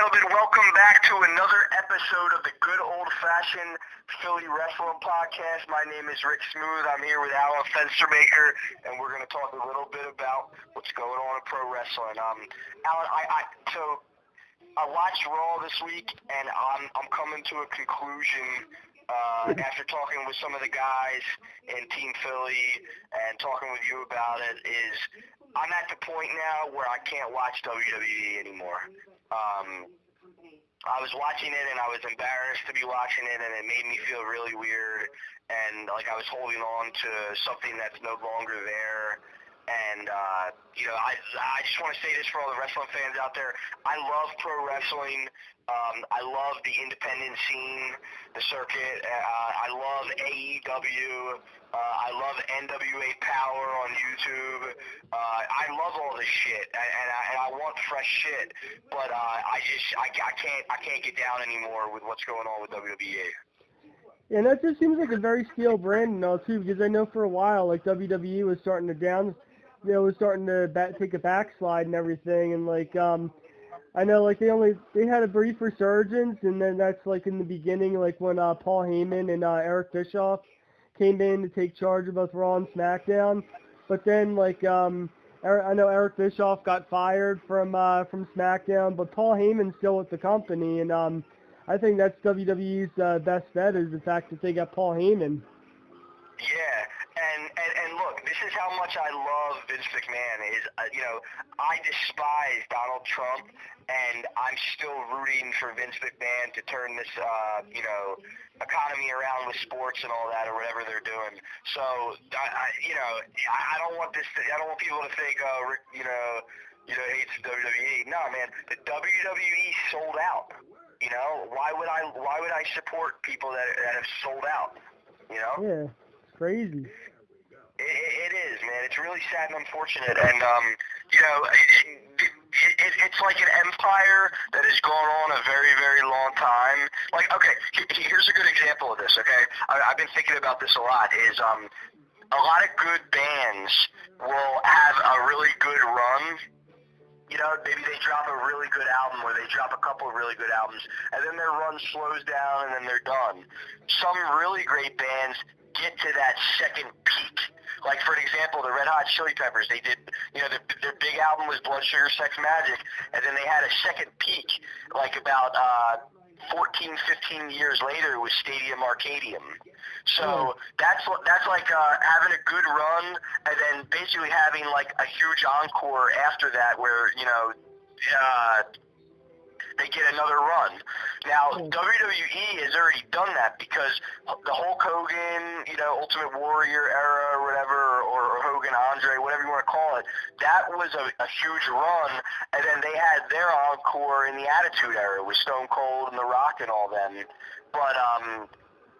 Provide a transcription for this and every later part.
gentlemen, welcome back to another episode of the Good Old-Fashioned Philly Wrestling Podcast. My name is Rick Smooth. I'm here with Alan Fenstermaker, and we're going to talk a little bit about what's going on in pro wrestling. Alan, I watched Raw this week, and I'm coming to a conclusion after talking with some of the guys in Team Philly and talking with you about it, is I'm at the point now where I can't watch WWE anymore. I was watching it and I was embarrassed to be watching it, and it made me feel really weird, and like I was holding on to something that's no longer there. And, I just want to say this for all the wrestling fans out there. I love pro wrestling. I love the independent scene, the circuit. I love AEW. I love NWA Power on YouTube. I love all this shit, and I want fresh shit. But I can't get down anymore with what's going on with WWE. Yeah, and that just seems like a very stale brand now too, because I know for a while like WWE was starting to take a backslide and everything, and like I know like they had a brief resurgence, and then that's like in the beginning, like when Paul Heyman and Eric Bischoff came in to take charge of both Raw and SmackDown, but then like I know Eric Bischoff got fired from SmackDown, but Paul Heyman's still with the company, and I think that's WWE's best bet is the fact that they got Paul Heyman. Yeah, and look, this is how much I love Vince McMahon. I despise Donald Trump, and I'm still rooting for Vince McMahon to turn this, economy around with sports and all that, or whatever they're doing. So, I don't want I don't want people to think, Rick, hates WWE. No, man, the WWE sold out. Why would I support people that have sold out? Yeah, it's crazy. It is, man. It's really sad and unfortunate, and it's like an empire that has gone on a very, very long time. Like, okay, here's a good example of this. Okay, I've been thinking about this a lot. Is a lot of good bands will have a really good run. Maybe they drop a really good album, or they drop a couple of really good albums, and then their run slows down, and then they're done. Some really great bands get to that second peak. Like, for example, the Red Hot Chili Peppers, they did, their big album was Blood Sugar Sex Magic, and then they had a second peak, like about 14, 15 years later with Stadium Arcadium. So that's like having a good run, and then basically having like a huge encore after that where, they get another run. Now, WWE has already done that because the Hulk Hogan, Ultimate Warrior era or whatever, or Hogan Andre, whatever you want to call it, that was a huge run, and then they had their encore in the Attitude Era with Stone Cold and The Rock and all them. But,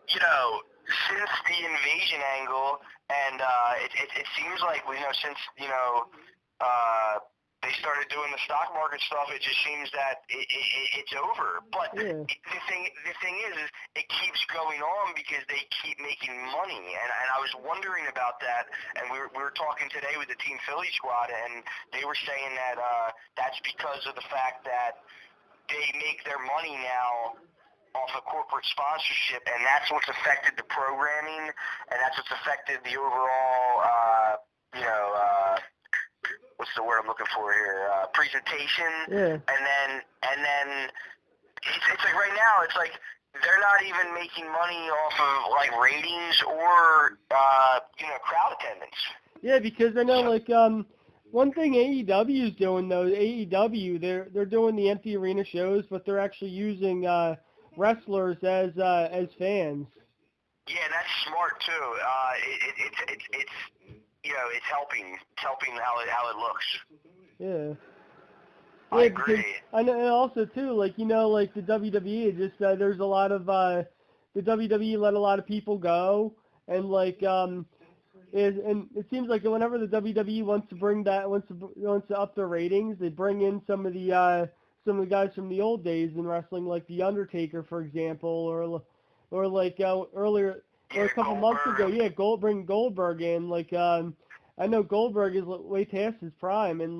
since the invasion angle, and it seems like, since, they started doing the stock market stuff, it just seems that it's over. But the thing is it keeps going on because they keep making money. And I was wondering about that, and we were talking today with the Team Philly squad, and they were saying that that's because of the fact that they make their money now off of corporate sponsorship, and that's what's affected the programming, and that's what's affected the overall, what's the word I'm looking for here? Presentation. Yeah. And then it's like right now, it's like they're not even making money off of like ratings or crowd attendance. Yeah, because I know one thing AEW is doing though, AEW they're doing the empty arena shows, but they're actually using wrestlers as fans. Yeah, that's smart too. It's helping how it looks. Yeah. I agree. I know, and also too, like the WWE, it just there's a lot of the WWE let a lot of people go, and and it seems like whenever the WWE wants to up their ratings, they bring in some of the guys from the old days in wrestling, like the Undertaker, for example, or like earlier. Or a couple months ago, bring Goldberg in. I know Goldberg is way past his prime, and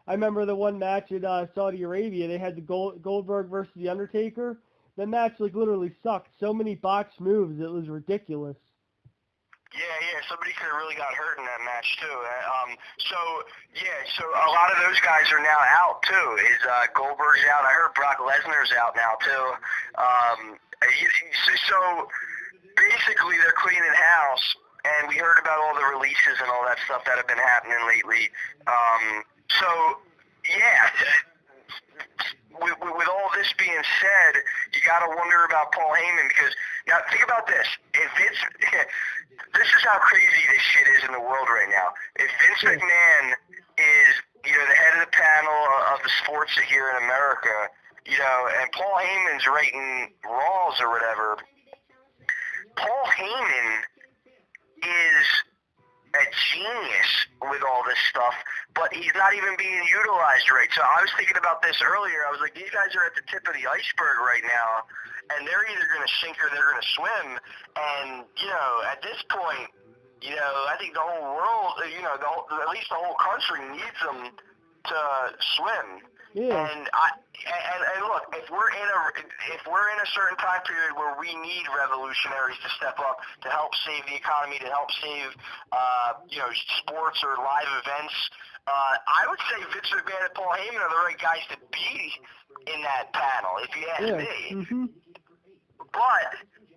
I remember the one match in Saudi Arabia. They had the Goldberg versus the Undertaker. The match like literally sucked. So many botched moves, it was ridiculous. Yeah, somebody could have really got hurt in that match too. So a lot of those guys are now out too. Is Goldberg's out? I heard Brock Lesnar's out now too. So basically, they're cleaning house, and we heard about all the releases and all that stuff that have been happening lately. So yeah. With all this being said, you got to wonder about Paul Heyman because now think about this: if it's this is how crazy this shit is in the world right now. If Vince McMahon is, the head of the panel of the sports here in America, and Paul Heyman's writing Raws or whatever, Paul Heyman is a genius with all this stuff, but he's not even being utilized right. So I was thinking about this earlier. I was like, these guys are at the tip of the iceberg right now, and they're either going to sink or they're going to swim. And, at this point, I think the whole world, at least the whole country needs them to swim. Yeah. And look, if we're in a certain time period where we need revolutionaries to step up to help save the economy, to help save sports or live events, I would say Vince McMahon and Paul Heyman are the right guys to be in that panel, if you ask me. Mm-hmm. But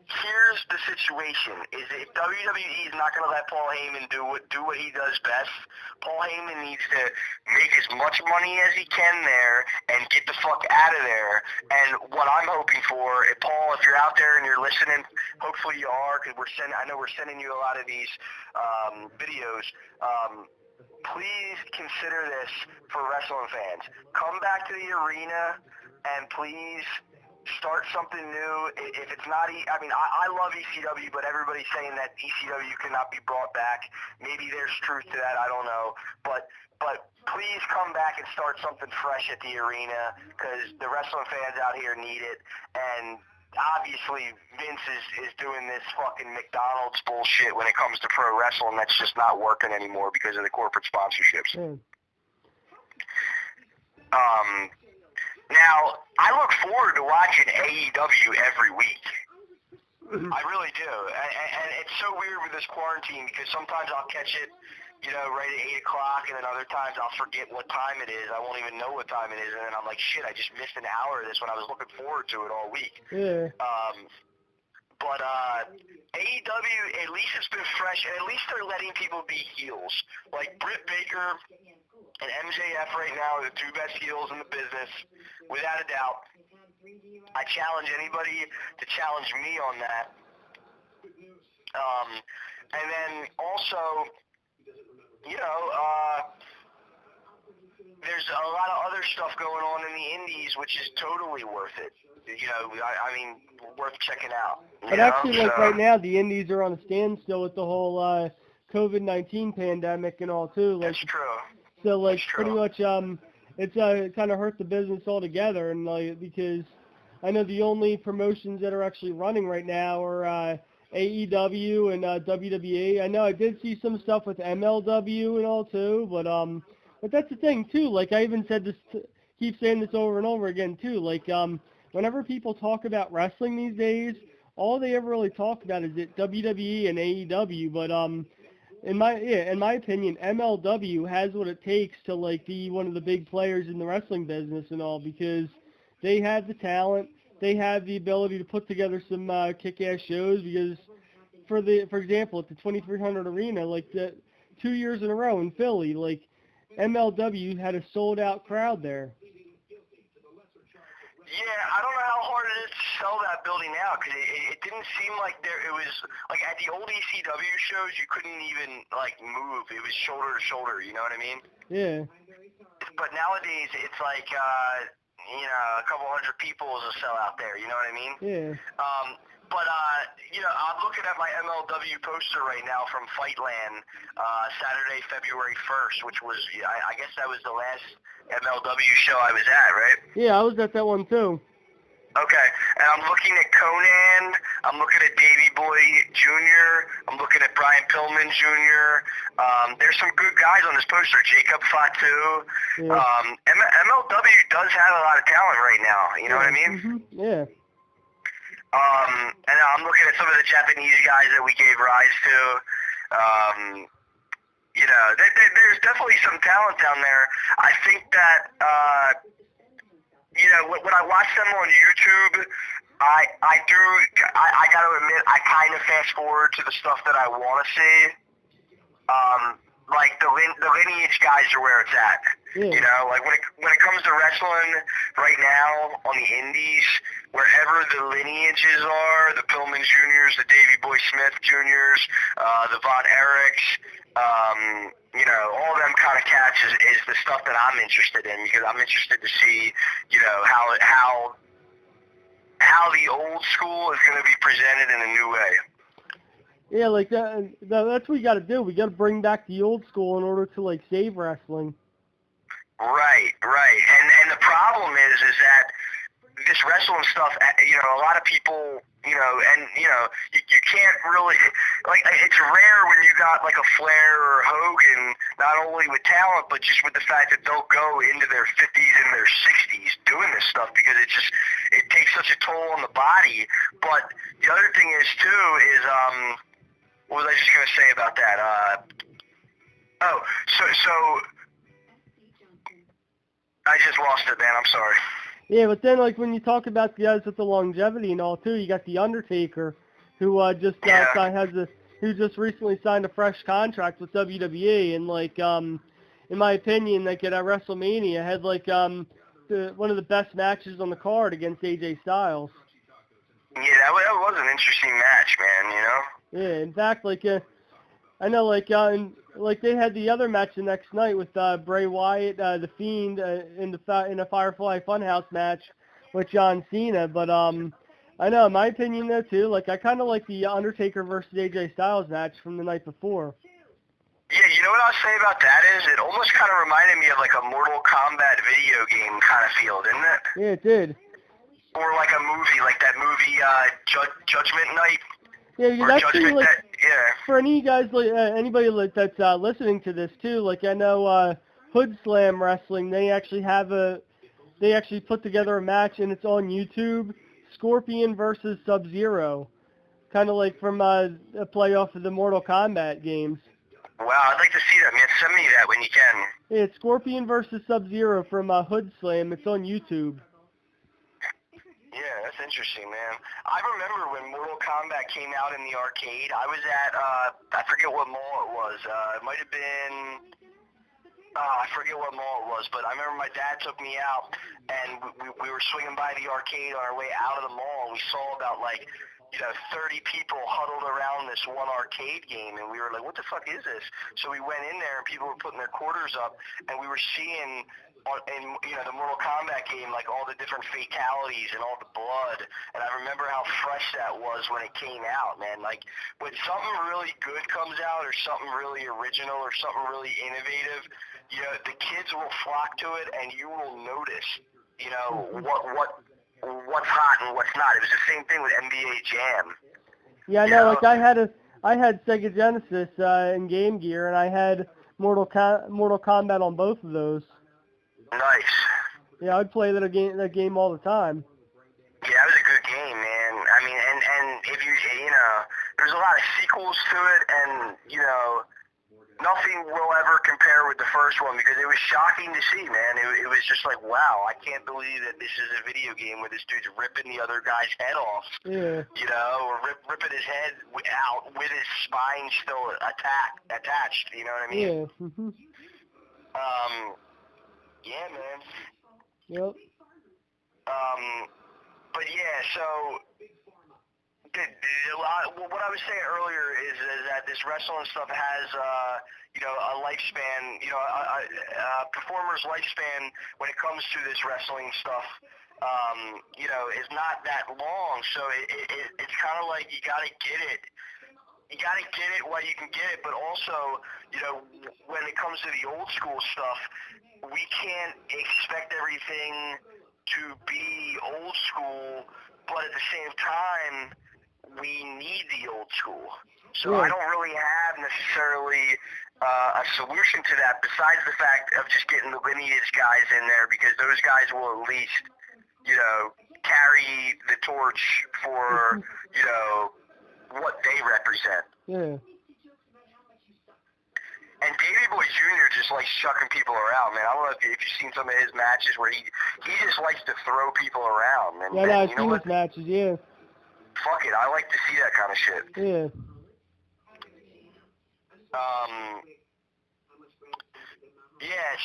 here's the situation: is if WWE is not going to let Paul Heyman do what he does best, Paul Heyman needs to make as much money as he can there and get the fuck out of there. And what I'm hoping for, Paul, if you're out there and you're listening, hopefully you are, because I know we're sending you a lot of these videos. Please consider this for wrestling fans. Come back to the arena and please start something new. If it's not, I love ECW, but everybody's saying that ECW cannot be brought back. Maybe there's truth to that. I don't know. But please come back and start something fresh at the arena because the wrestling fans out here need it. And obviously, Vince is doing this fucking McDonald's bullshit when it comes to pro wrestling. That's just not working anymore because of the corporate sponsorships. Now, I look forward to watching AEW every week. I really do. And it's so weird with this quarantine because sometimes I'll catch it, right at 8 o'clock, and then other times I'll forget what time it is. I won't even know what time it is, and then I'm like, shit, I just missed an hour of this when I was looking forward to it all week. Yeah. But AEW, at least it's been fresh, and at least they're letting people be heels. Like Britt Baker and MJF right now are the two best heels in the business, without a doubt. I challenge anybody to challenge me on that. And then also, there's a lot of other stuff going on in the indies, which is totally worth it. Worth checking out. But actually, right now, the indies are on a standstill with the whole COVID-19 pandemic and all, too. That's true. So, pretty much, it's kind of hurt the business altogether, and because I know the only promotions that are actually running right now are AEW and WWE. I know I did see some stuff with MLW and all, too, but that's the thing, too. I even said this, keep saying this over and over again, too. Whenever people talk about wrestling these days, all they ever really talk about is WWE and AEW, but in my opinion, MLW has what it takes to be one of the big players in the wrestling business and all, because they have the talent, they have the ability to put together some kick-ass shows. Because for example, at the 2300 Arena, the 2 years in a row in Philly, MLW had a sold-out crowd there. Yeah, I don't know how hard it is to sell that building now, because it didn't seem like it was, at the old ECW shows, you couldn't even, move. It was shoulder to shoulder, you know what I mean? Yeah. But nowadays, it's a couple hundred people is a sellout there, you know what I mean? Yeah. I'm looking at my MLW poster right now from Fightland, Saturday, February 1st, which was, I guess that was the last MLW show I was at, right? Yeah, I was at that one too. Okay, and I'm looking at Conan, I'm looking at Davey Boy Jr., I'm looking at Brian Pillman Jr. There's some good guys on this poster. Jacob Fatu. Yeah. MLW does have a lot of talent right now, you know what I mean? Mm-hmm. Yeah. And I'm looking at some of the Japanese guys that we gave rise to. You know, there's definitely some talent down there. I think that, you know, when I watch them on YouTube, I got to admit, I kind of fast forward to the stuff that I want to see. Like the lineage guys are where it's at. Yeah. You know, like when it comes to wrestling right now on the indies, wherever the lineages are, the Pillman Juniors, the Davey Boy Smith Juniors, the Von Erichs, you know, all them kind of cats is the stuff that I'm interested in, because I'm interested to see, you know, how the old school is going to be presented in a new way. Yeah, like that's what we got to do. We got to bring back the old school in order to like save wrestling. Right. And the problem is that this wrestling stuff, you know, a lot of people, you know, and, you know, you can't really, like, it's rare when you got, like, a Flair or Hogan, not only with talent, but just with the fact that they'll go into their 50s and their 60s doing this stuff, because it takes such a toll on the body. But the other thing is, too, is, what was I just going to say about that? So I just lost it, man. I'm sorry. Yeah, but then like when you talk about the guys with the longevity and all too, you got the Undertaker, who who just recently signed a fresh contract with WWE, and like in my opinion, like at WrestleMania had like one of the best matches on the card against AJ Styles. Yeah, that was an interesting match, man. You know. Yeah, in fact, like I know, like they had the other match the next night with Bray Wyatt, the Fiend, in a Firefly Funhouse match with John Cena. But I know, in my opinion though too, like I kind of like the Undertaker versus AJ Styles match from the night before. Yeah, you know what I'll say about that is it almost kind of reminded me of like a Mortal Kombat video game kind of feel, didn't it? Yeah, it did. Or like a movie, like that movie Judgment Night. Yeah, because actually, like, yeah. for any guys, like anybody that's listening to this too, like I know Hood Slam Wrestling, they actually put together a match and it's on YouTube. Scorpion versus Sub-Zero, kind of like from a playoff of the Mortal Kombat games. Wow, I'd like to see that, man. Send me that when you can. Yeah, it's Scorpion versus Sub-Zero from Hood Slam. It's on YouTube. Yeah, that's interesting, man. I remember when Mortal Kombat came out in the arcade. I was at, I forget what mall it was. It might have been, I forget what mall it was, but I remember my dad took me out, and we were swinging by the arcade on our way out of the mall. We saw about, like, you know, 30 people huddled around this one arcade game, and we were like, what the fuck is this? So we went in there, and people were putting their quarters up, and we were seeing in, you know, the Mortal Kombat game, like all the different fatalities and all the blood, and I remember how fresh that was when it came out, man. Like, when something really good comes out, or something really original, or something really innovative, you know, the kids will flock to it, and you will notice, you know, what's hot and what's not. It was the same thing with NBA Jam. Yeah, I know. Like I had Sega Genesis and Game Gear, and I had Mortal Kombat on both of those. Nice. Yeah, I'd play that game all the time. Yeah, that was a good game, man. I mean, and if you know, there's a lot of sequels to it, and, you know, nothing will ever compare with the first one, because it was shocking to see, man. It was just like, wow, I can't believe that this is a video game where this dude's ripping the other guy's head off. Yeah. You know, or ripping his head out with his spine still attached. You know what I mean? Yeah. Mm-hmm. Yeah, man. Yep. But yeah, so what I was saying earlier is that this wrestling stuff has, you know, a lifespan, you know, a performer's lifespan when it comes to this wrestling stuff, you know, is not that long. So it's kind of like you got to get it. You got to get it while you can get it, but also, you know, when it comes to the old school stuff, we can't expect everything to be old school, but at the same time, we need the old school. So I don't really have necessarily a solution to that besides the fact of just getting the lineage guys in there, because those guys will at least, carry the torch for, what they represent. Yeah. And Davey Boy Jr. just likes chucking people around, man. I don't know if you've seen some of his matches where he just likes to throw people around. And, I've seen his matches, yeah. Fuck it, I like to see that kind of shit. Yeah.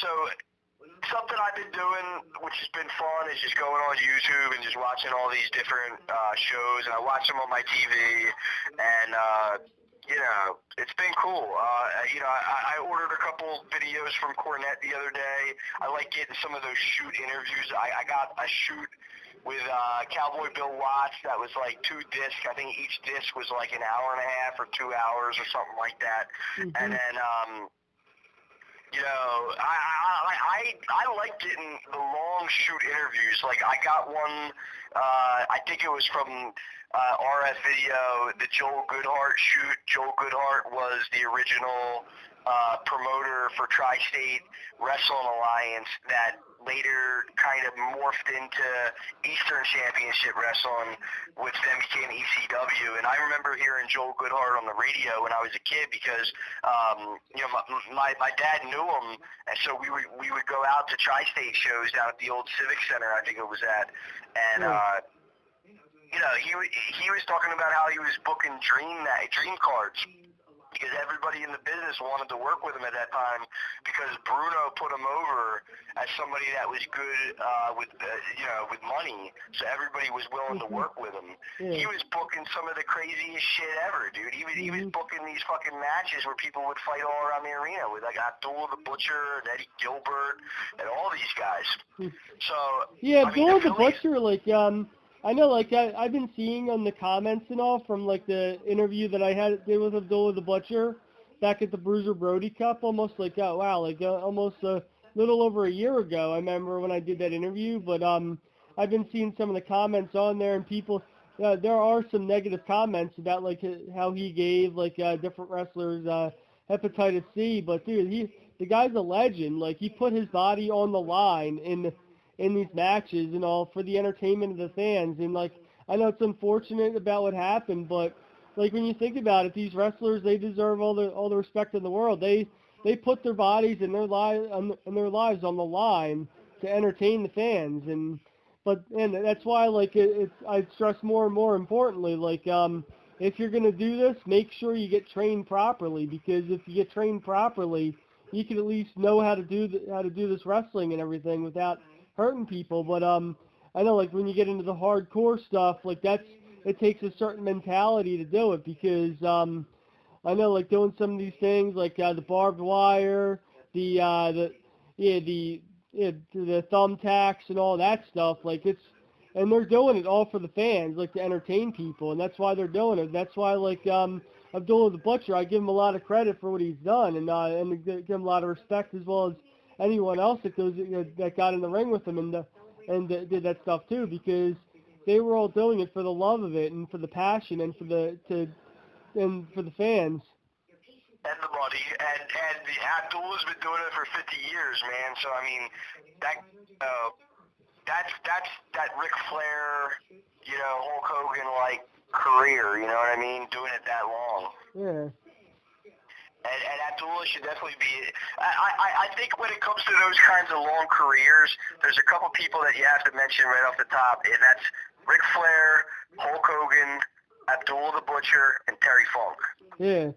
So something I've been doing, which has been fun, is just going on YouTube and just watching all these different shows, and I watch them on my TV, and it's been cool. I ordered a couple videos from Cornette the other day. I like getting some of those shoot interviews. I got a shoot with Cowboy Bill Watts that was like 2 discs. I think each disc was like an hour and a half or 2 hours or something like that. Mm-hmm. And then, I like getting the long shoot interviews. Like I got one, I think it was from RF Video, the Joel Goodhart shoot. Joel Goodhart was the original promoter for Tri-State Wrestling Alliance that later kind of morphed into Eastern Championship Wrestling, which then became ECW. And I remember hearing Joel Goodhart on the radio when I was a kid because, my dad knew him, and so we would go out to Tri-State shows down at the old Civic Center, I think it was at, and he was talking about how he was booking dream cards, because everybody in the business wanted to work with him at that time because Bruno put him over as somebody that was good with money, so everybody was willing to work with him. Yeah. He was booking some of the craziest shit ever, dude. He was booking these fucking matches where people would fight all around the arena with like Abdullah the Butcher and Eddie Gilbert and all these guys. So Abdullah the Butcher, I know, I've been seeing on the comments and all from, the interview that I did with Abdullah the Butcher back at the Bruiser Brody Cup, almost, almost a little over a year ago, I remember when I did that interview, but, I've been seeing some of the comments on there, and people, there are some negative comments about, how he gave, different wrestlers, hepatitis C, but, dude, the guy's a legend, he put his body on the line in these matches and all for the entertainment of the fans, and I know it's unfortunate about what happened, but when you think about it, these wrestlers, they deserve all the respect in the world. They put their bodies and their lives on the line to entertain the fans, and that's why I stress more and more importantly, if you're gonna do this, make sure you get trained properly, because if you get trained properly, you can at least know how to do this wrestling and everything without hurting people. But I know when you get into the hardcore stuff, it takes a certain mentality to do it, because I know doing some of these things the barbed wire, the thumbtacks and all that stuff, and they're doing it all for the fans, to entertain people, and that's why they're doing it. That's why Abdullah the Butcher, I give him a lot of credit for what he's done, and give him a lot of respect, as well as anyone else that got in the ring with him and did that stuff too, because they were all doing it for the love of it and for the passion and for the fans. And the money, and Abdullah's been doing it for 50 years, man. So I mean, that's that Ric Flair, Hulk Hogan career. You know what I mean? Doing it that long. Yeah. And Abdullah should definitely be. I think when it comes to those kinds of long careers, there's a couple people that you have to mention right off the top, and that's Ric Flair, Hulk Hogan, Abdullah the Butcher, and Terry Funk. Yeah.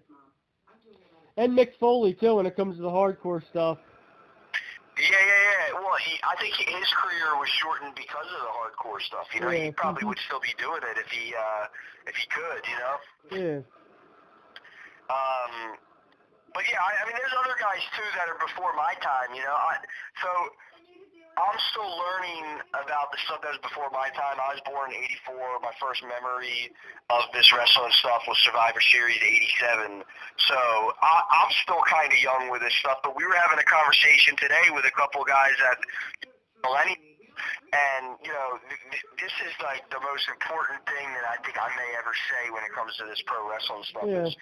And Mick Foley too, when it comes to the hardcore stuff. Yeah. Well, I think his career was shortened because of the hardcore stuff. He probably would still be doing it if he could. Yeah. But yeah, I mean, there's other guys too that are before my time, so I'm still learning about the stuff that was before my time. I was born in '84. My first memory of this wrestling stuff was Survivor Series '87. So I'm still kind of young with this stuff. But we were having a conversation today with a couple guys at Millennium, and this is like the most important thing that I think I may ever say when it comes to this pro wrestling stuff. Yeah. Is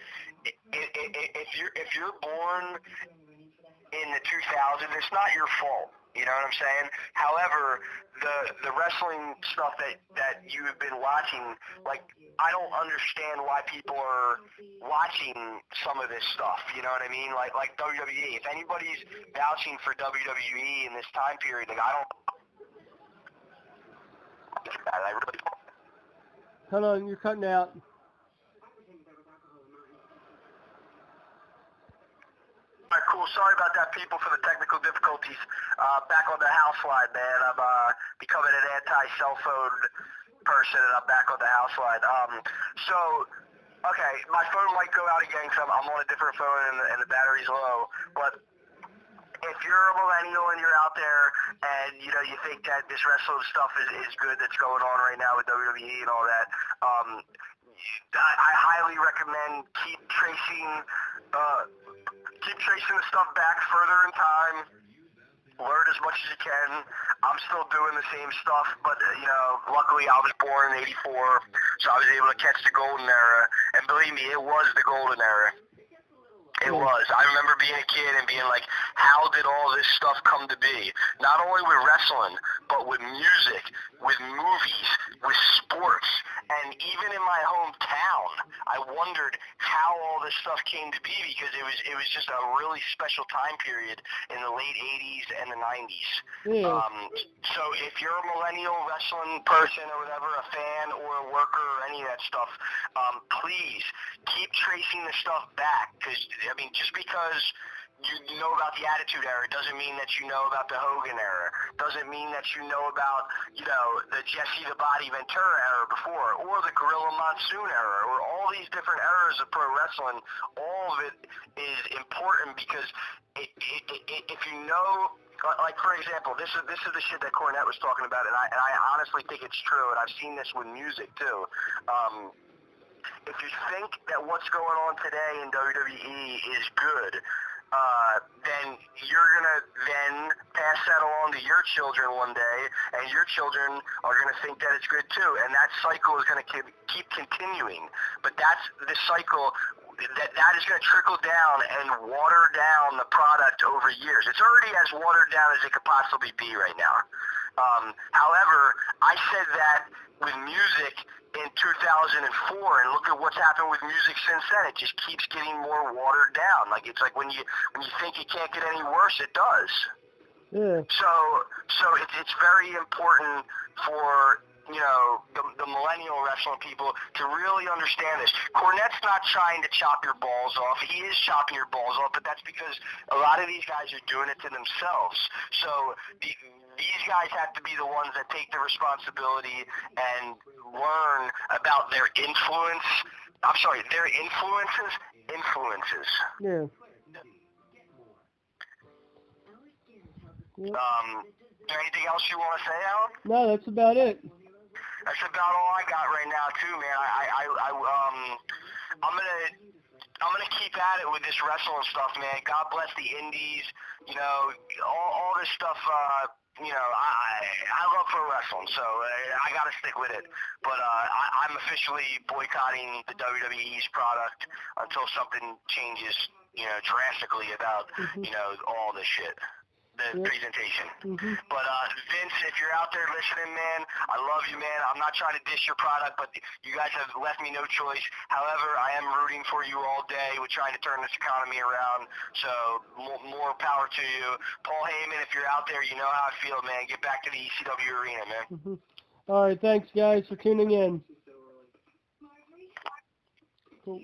if you're born in the 2000s, it's not your fault. You know what I'm saying? However, the wrestling stuff that you have been watching, like, I don't understand why people are watching some of this stuff. You know what I mean? Like WWE. If anybody's vouching for WWE in this time period, like, I don't. I really don't. Hold on, you're cutting out. All right, cool. Sorry about that, people, for the technical difficulties. Back on the house line, man. I'm becoming an anti-cell phone person, and I'm back on the house line. So, okay, my phone might go out again because I'm on a different phone and the battery's low. But if you're a millennial and you're out there and, you know, you think that this wrestling stuff is good that's going on right now with WWE and all that, I highly recommend keep tracing the stuff back further in time. Learn as much as you can. I'm still doing the same stuff, but, you know, luckily I was born in '84, so I was able to catch the golden era. And believe me, it was the golden era. It was. I remember being a kid and being like, how did all this stuff come to be? Not only with wrestling, but with music, with movies, with sports, and even in my hometown, I wondered how all this stuff came to be because it was just a really special time period in the late 80s and the 90s. Yeah. So if you're a millennial wrestling person or whatever, a fan or a worker or any of that stuff, please keep tracing the stuff back because, I mean, just because you know about the Attitude Era doesn't mean that you know about the Hogan era. Doesn't mean that you know about, you know, the Jesse the Body Ventura era before, or the Gorilla Monsoon era, or all these different eras of pro wrestling. All of it is important because if you know, like, for example, this is the shit that Cornette was talking about, and I honestly think it's true, and I've seen this with music too. If you think that what's going on today in WWE is good, then you're going to then pass that along to your children one day, and your children are going to think that it's good too, and that cycle is going to keep continuing. But that's the cycle that is going to trickle down and water down the product over years. It's already as watered down as it could possibly be right now. However, I said that with music in 2004, and look at what's happened with music since then. It just keeps getting more watered down. Like, it's like when you think it can't get any worse, it does. Yeah. So it's very important for, you know, the millennial wrestling people to really understand this. Cornette's not trying to chop your balls off. He is chopping your balls off, but that's because a lot of these guys are doing it to themselves. So these guys have to be the ones that take the responsibility and learn about their influences. Yeah. Is there anything else you want to say, Alan? No, that's about it. That's about all I got right now, too, man. I'm gonna keep at it with this wrestling stuff, man. God bless the indies. You know, all this stuff. You know, I love pro wrestling, so I gotta stick with it. But I'm officially boycotting the WWE's product until something changes, you know, drastically about, you know, all this shit. The presentation. But Vince, if you're out there listening, man, I love you, man. I'm not trying to dish your product, but you guys have left me no choice. However, I am rooting for you all day. We're trying to turn this economy around, so more power to you. Paul Heyman, if you're out there, you know how I feel, man. Get back to the ECW arena, man. All right, thanks, guys, for tuning in. Cool.